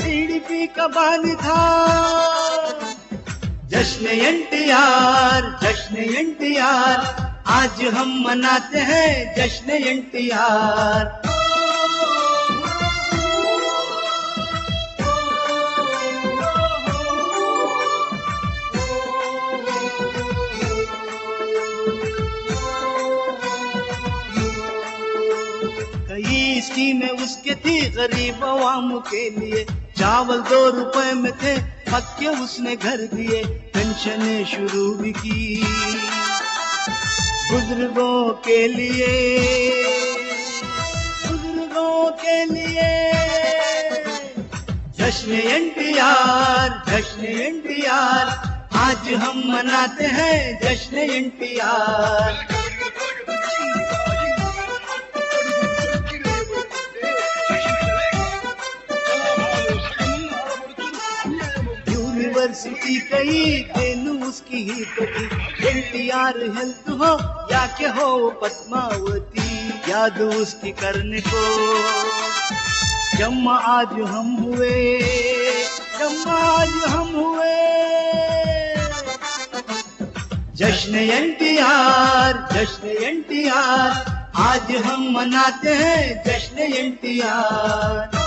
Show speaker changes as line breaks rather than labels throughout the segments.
TDP का बानी था। जश्न एनटीआर, जश्न एनटीआर, आज हम मनाते हैं जश्न एनटीआर। कई स्कीमें उसके थी गरीब अवाम के लिए, चावल 2 रुपए में थे, पक्के उसने घर दिए, पेंशनें शुरू भी की बुजुर्गों के लिए, बुजुर्गों के लिए। जश्न एनटीआर, जश्न एनटीआर, आज हम मनाते हैं जश्न एनटीआर। यूनिवर्सिटी कही देनू उसकी ही तो थी, एनटीआर हेल्थ हो या के हो पद्मावती, याद उसकी करने को जम्मा आज हम हुए, जम्मा आज हम हुए। जश्न एनटीआर, जश्न एनटीआर, आज हम मनाते हैं जश्न एनटीआर।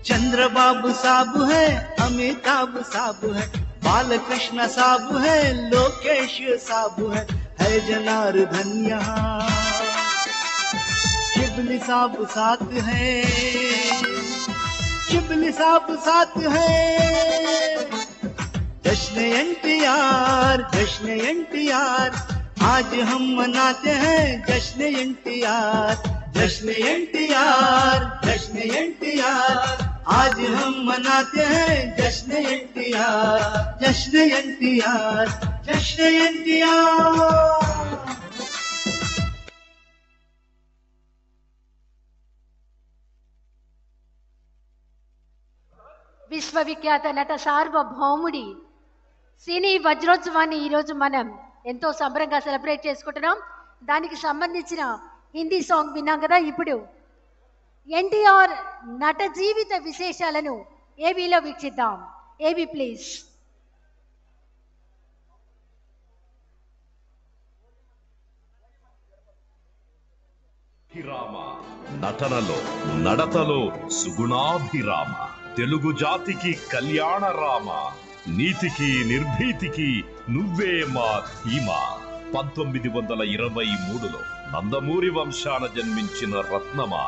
चंद्रबाबू साहब है, अमिताभ साहब है, बालकृष्ण साहब है, लोकेश साहब है जनार्दन यहाँ, शिबली साहब साथ है, शिबली साहब साथ है। जश्न एनटीआर, जश्न एनटीआर, आज हम मनाते हैं जश्न एनटीआर। जश्न एनटीआर, जश्न एनटीआर, आज हम मनाते हैं जश्न एनटीआर, जश्न एनटीआर, जश्न एनटीआर।
విశ్వవిఖ్యాత నట సార్వభౌముడి సినీ వజ్రోత్సవాన్ని ఈరోజు మనం ఎంతో సంబరంగా సెలబ్రేట్ చేసుకుంటున్నాం. దానికి సంబంధించిన హిందీ సాంగ్ విన్నాం కదా. ఇప్పుడు ఎన్టీఆర్ నట జీవిత విశేషాలను ఏబీలో వీక్షిద్దాం. AB please.
నటనలో నడతలో సుగుణాభిరామ, తెలుగు జాతికి కళ్యాణ రామ, నీతికి నిర్భీతికి నువ్వే మా ధీమా. 1923లో నందమూరి వంశాన జన్మించిన రత్నమా.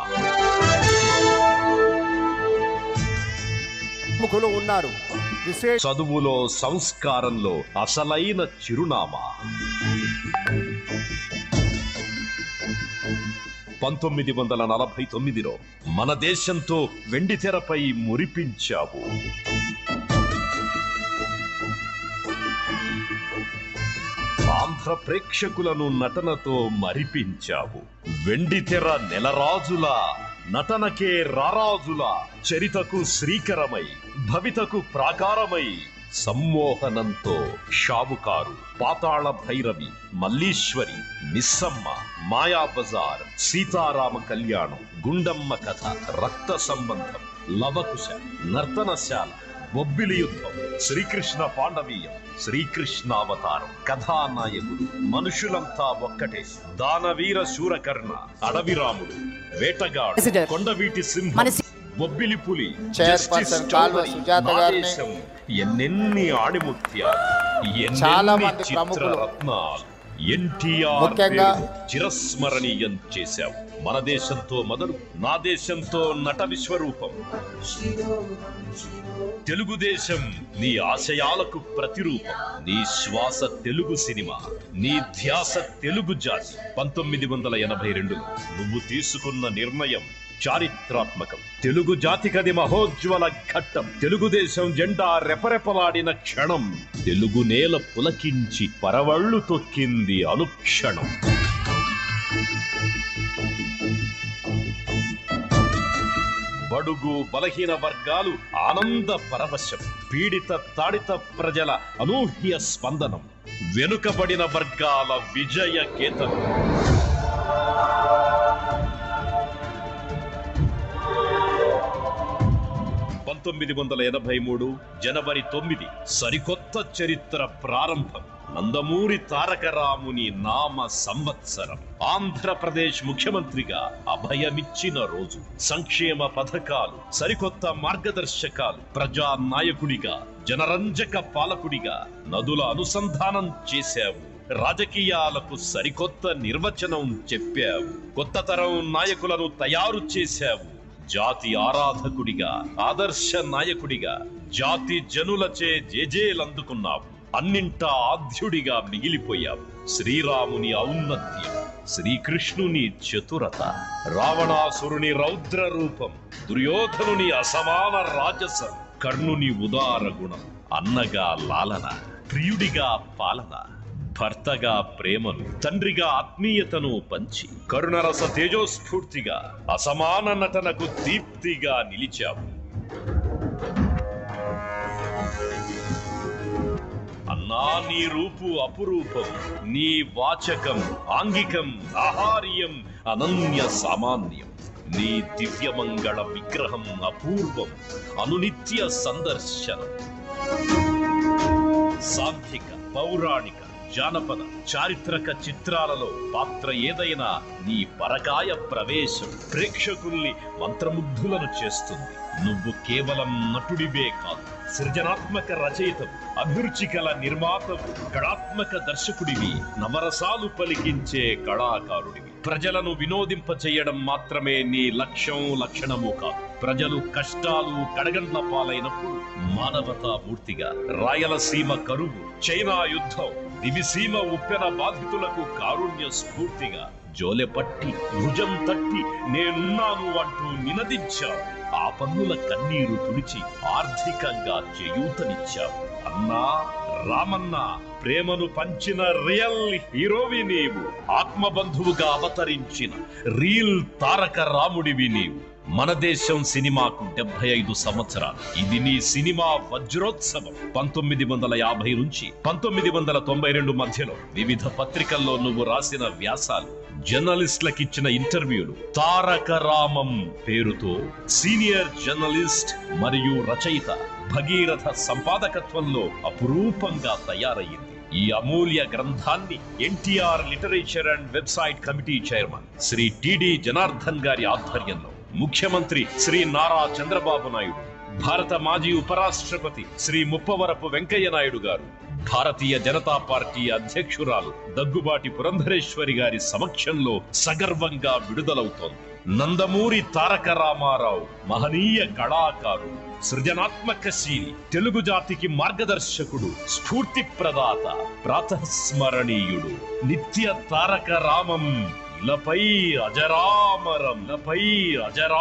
ముఖులు ఉన్నారు.
చదువులో సంస్కారంలో అసలైన చిరునామా. 1949లో మన దేశంతో వెండితెరపై మురిపించావు. ఆంధ్ర ప్రేక్షకులను నటనతో మరిపించావు. వెండితెర నెలరాజుల నటనకే రారాజుల, చరితకు శ్రీకరమై భవితకు ప్రాకారమై, సమ్మోహనంతో షావుకారు, పాతాళ భైరవి, మల్లీశ్వరి, మిస్సమ్మ, మాయాబజార్, సీతారామ కళ్యాణం, గుండమ్మ కథ, రక్త సంబంధం, లవకుశ, నర్తనశాల, బొబ్బిలి యుద్ధం, శ్రీకృష్ణ పాండవీయం, శ్రీకృష్ణావతారం, కథానాయకుడు, మనుషులంతా ఒక్కటే, దానవీర శూరకర్ణ, అడవిరాముడు, వేటగాడు, కొండవీటి సింహం, బొబ్బిలి పులి, ఎన్నెన్ని ఆణిముత్యాలు, ఎన్నెన్ని చిత్రరత్నాలు. ఎన్టీఆర్ చిరస్మరణీయం చేశావు. మన దేశంతో మొదలు నా దేశంతో నట విశ్వరూపం. తెలుగుదేశం నీ ఆశయాలకు ప్రతిరూపం. నీ శ్వాస తెలుగు సినిమా, నీ ధ్యాస తెలుగు జాతి. 1982లో నువ్వు తీసుకున్న నిర్ణయం చారిత్రాత్మకం. తెలుగు జాతికది మహోజ్వల ఘట్టం. తెలుగుదేశం జెండా రెపరెపలాడిన క్షణం. తెలుగు నేల పులకించి పరవళ్లు తొక్కింది అనుక్షణం. బడుగు బలహీన వర్గాలు ఆనంద పరవశం, పీడిత తాడిత ప్రజల అనూహ్య స్పందనం, వెనుకబడిన వర్గాల విజయ కేతనం. 1983 జనవరి 9 సరికొత్త చరిత్ర ప్రారంభం. నందమూరి తారక రాముని నామ సంవత్సరం. ఆంధ్రప్రదేశ్ ముఖ్యమంత్రిగా అభయమిచ్చిన రోజు. సంక్షేమ పథకాలు, సరికొత్త మార్గదర్శకాలు, ప్రజా నాయకుడిగా, జనరంజక పాలకుడిగా నదుల అనుసంధానం చేశావు. రాజకీయాలకు సరికొత్త నిర్వచనం చెప్పావు. కొత్త తరం నాయకులను తయారు చేశావు. జాతి ఆరాధకుడిగా, ఆదర్శ నాయకుడిగా జాతి జనులచే జేజేలందుకున్నావు. అన్నింటా ఆద్యుడిగా మిగిలిపోయావు. శ్రీరాముని ఔన్నత్యం, శ్రీకృష్ణుని చతురత, రావణాసురుని రౌద్ర రూపం, దుర్యోధనుని అసమాన రాజసం, కర్ణుని ఉదార గుణం, అన్నగా లాలన, ప్రియుడిగా పాలన, భర్తగా ప్రేమను, తండ్రిగా ఆత్మీయతను పంచి కరుణరస తేజోస్ఫూర్తిగా అసమాన నటనకు దీప్తిగా నిలిచావు. అన్నా, నీ రూపు అపురూపం, నీ వాచకం ఆంగికం ఆహార్యం అనన్య సామాన్యం, నీ దివ్యమంగళ విగ్రహం అపూర్వం అనునిత్య సందర్శనం. సాంఘిక, పౌరాణిక, జానపద, చారిత్రక చిత్రాలలో పాత్ర ఏదైనా నీ పరకాయ ప్రవేశం ప్రేక్షకుల్ని మంత్రముగ్ధులను చేస్తుంది. నువ్వు కేవలం నటుడివే కాదు, సృజనాత్మక రచయితవు, అభిరుచి కల నిర్మాతవు, కళాత్మక దర్శకుడివి, నవరసాలు పలికించే కళాకారుడివి. ప్రజలను వినోదింపచేయడం మాత్రమే నీ లక్ష్యం, లక్షణము కాదు. ప్రజలు కష్టాలు కడగండ్ల పాలైనప్పుడు మానవతా మూర్తిగా, రాయలసీమ కరువు, చైనా యుద్ధం, దివిసీమ ఉప్పెన బాధితులకు కారుణ్య స్ఫూర్తిగా జోలెపట్టి భుజం తట్టి నేనున్నాను అంటూ నినదించావు. ఆ పన్నుల కన్నీరు తుడిచి ఆర్థికంగా చేయూతనిచ్చావు. అన్నా, రామన్నా, ప్రేమను పంచిన రియల్ హీరోవి నీవు. ఆత్మబంధువుగా అవతరించిన రియల్ తారక రాముడివి నీవు. మన దేశం సినిమాకు 75 సంవత్సరాలు. ఇది నీ సినిమా వజ్రోత్సవం. 1950 నుంచి 1992 మధ్యలో వివిధ పత్రికల్లో నువ్వు రాసిన వ్యాసాలు, జర్నలిస్టులకిచ్చిన ఇంటర్వ్యూలు తారక రామం పేరుతో సీనియర్ జర్నలిస్ట్ మరియు రచయిత భగీరథ సంపాదకత్వంలో అపురూపంగా తయారయ్యింది. ఈ అమూల్య గ్రంథాన్ని NTR literature and website committee chairman Shri TD Janardhan గారి ఆధ్వర్యంలో ముఖ్యమంత్రి శ్రీ నారా చంద్రబాబు నాయుడు, భారత మాజీ ఉపరాష్ట్రపతి శ్రీ ముప్పవరపు వెంకయ్య నాయుడు గారు, భారతీయ జనతా పార్టీ అధ్యక్షురాలు దగ్గుబాటి పురంధరేశ్వరి గారి సమక్షంలో సగర్వంగా విడుదలవుతోంది. నందమూరి తారక రామారావు మహనీయ కళాకారుడు, సృజనాత్మకశీలి, తెలుగు జాతికి మార్గదర్శకుడు, స్ఫూర్తి ప్రదాత, ప్రాతస్మరణీయుడు. నిత్య తారక రామం ఇలపై అజరామరం, ఇలపై అజరా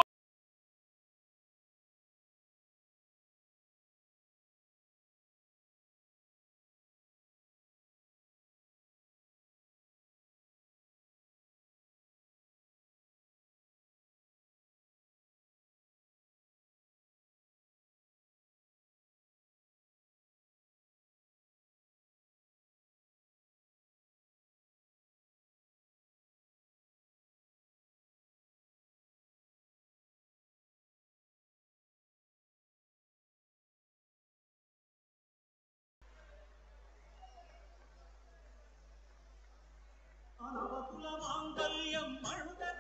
మాంగళ్యం మణుదర